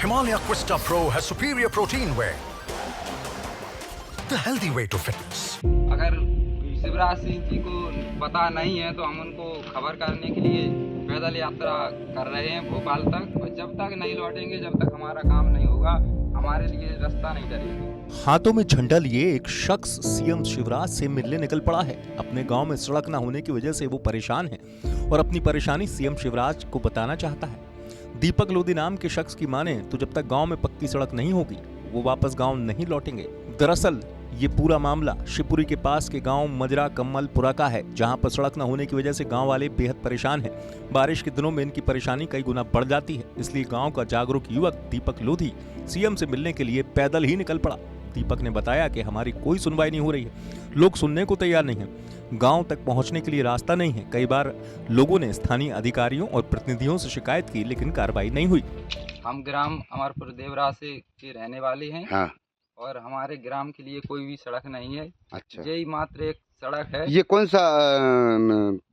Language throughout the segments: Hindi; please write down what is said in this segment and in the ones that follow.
Himalaya Questa Pro has superior protein whey, the healthy way to fitness. अगर शिवराज सिंह जी को पता नहीं है तो हम उनको खबर करने के लिए पैदल यात्रा कर रहे हैं भोपाल तक, और जब तक नहीं लौटेंगे, जब तक हमारा काम नहीं होगा, हमारे लिए रास्ता नहीं डरेगी। हाथों में झंडा लिए एक शख्स सीएम शिवराज से मिलने निकल पड़ा है। अपने गांव में सड़क न होने की वजह से वो परेशान है और अपनी परेशानी सीएम शिवराज को बताना चाहता है। दीपक लोधी नाम के शख्स की माने तो जब तक गांव में पक्की सड़क नहीं होगी वो वापस गांव नहीं लौटेंगे। दरअसल ये पूरा मामला शिवपुरी के पास के गांव मजरा कम्मलपुरा का है, जहां पर सड़क न होने की वजह से गांव वाले बेहद परेशान हैं। बारिश के दिनों में इनकी परेशानी कई गुना बढ़ जाती है, इसलिए गांव का जागरूक युवक दीपक लोधी सीएम से मिलने के लिए पैदल ही निकल पड़ा। दीपक ने बताया कि हमारी कोई सुनवाई नहीं हो रही है, लोग सुनने को तैयार नहीं है, गांव तक पहुंचने के लिए रास्ता नहीं है। कई बार लोगों ने स्थानीय अधिकारियों और प्रतिनिधियों से शिकायत की, लेकिन कार्रवाई नहीं हुई। हम ग्राम अमरपुर देवराज से के रहने वाले हैं। हाँ। और हमारे ग्राम के लिए कोई भी सड़क नहीं है। अच्छा। यही मात्र एक सड़क है। ये कौन सा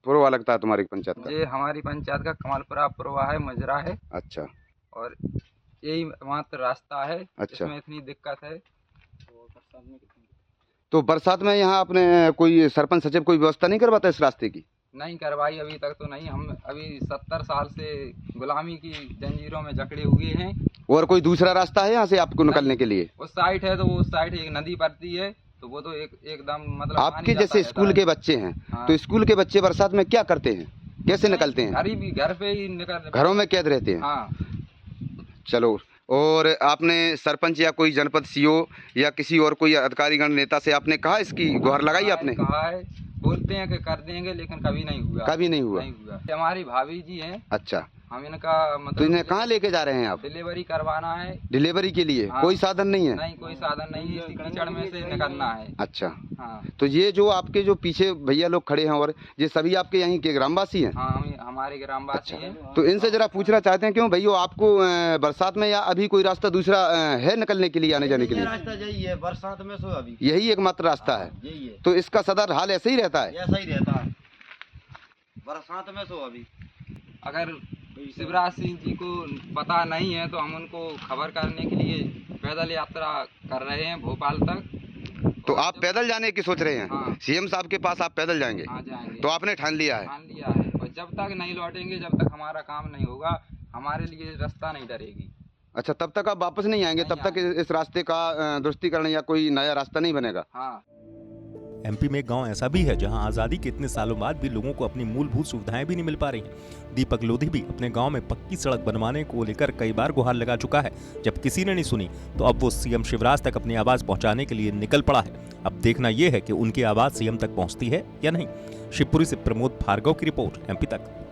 पुरवा लगता है तुम्हारी पंचायत का? ये हमारी पंचायत का कमलपुरा पुरवा है, मजरा है। अच्छा। और यही मात्र रास्ता है। अच्छा। इसमें इतनी दिक्कत है। तो बरसात में यहाँ अपने कोई सरपंच सचिव कोई व्यवस्था नहीं करवाता इस रास्ते की? नहीं करवाई अभी तक तो नहीं। हम अभी 70 साल से गुलामी की जंजीरों में जकड़े हुए हैं। और कोई दूसरा रास्ता है यहाँ से आपको निकलने के लिए? उस साइड है, तो वो साइड एक नदी पड़ती है, तो वो तो एकदम मतलब आपके जैसे स्कूल के बच्चे हैं। हाँ। तो स्कूल के बच्चे बरसात में क्या करते हैं, कैसे निकलते हैं? घर पे ही निकल, घरों में कैद रहते हैं। हाँ। चलो, और आपने सरपंच या कोई जनपद सीओ या किसी और कोई अधिकारीगण नेता से आपने कहा, इसकी गुहार लगाई आपने? कहा है, बोलते हैं कि कर देंगे, लेकिन कभी नहीं हुआ। कभी नहीं हुआ? नहीं हुआ। हमारी भाभी जी हैं। अच्छा। हम इनका मतलब तो इन्हें कहाँ लेके जा रहे हैं आप? डिलीवरी करवाना है। डिलीवरी के लिए? हाँ। कोई साधन नहीं है? नहीं, कोई साधन नहीं है, इसी कीचड़ में से निकलना है। अच्छा। हाँ। तो ये जो आपके जो पीछे भैया लोग खड़े हैं, और ये सभी आपके यहीं के ग्रामवासी हैं? हाँ, हमारे ग्रामवासी हैं। तो इनसे जरा पूछना चाहते हैं, क्यों भैया आपको बरसात में या अभी कोई रास्ता दूसरा है निकलने के लिए, आने जाने के लिए? रास्ता यही है, बरसात में सो अभी यही एकमात्र रास्ता है। यही है। तो इसका सदर हाल ऐसे ही रहता है? ऐसा ही रहता है, बरसात में सो अभी। अगर शिवराज सिंह जी को पता नहीं है तो हम उनको खबर करने के लिए पैदल यात्रा कर रहे हैं भोपाल तक। तो आप पैदल जाने की सोच रहे हैं? हाँ। सीएम साहब के पास आप पैदल जाएंगे? हाँ, जाएंगे। तो आपने ठान लिया है? ठान लिया है, और जब तक नहीं लौटेंगे, जब तक हमारा काम नहीं होगा, हमारे लिए रास्ता नहीं डरेगी। अच्छा, तब तक आप वापस नहीं आएंगे? तब तक इस रास्ते का दुरुस्तीकरण या कोई नया रास्ता नहीं बनेगा? हाँ। एमपी में एक गांव ऐसा भी है जहां आजादी के इतने सालों बाद भी लोगों को अपनी मूलभूत सुविधाएं भी नहीं मिल पा रही हैं। दीपक लोधी भी अपने गांव में पक्की सड़क बनवाने को लेकर कई बार गुहार लगा चुका है। जब किसी ने नहीं सुनी तो अब वो सीएम शिवराज तक अपनी आवाज पहुंचाने के लिए निकल पड़ा है। अब देखना यह है कि उनकी आवाज सीएम तक पहुंचती है या नहीं। शिवपुरी से प्रमोद भार्गव की रिपोर्ट, एमपी तक।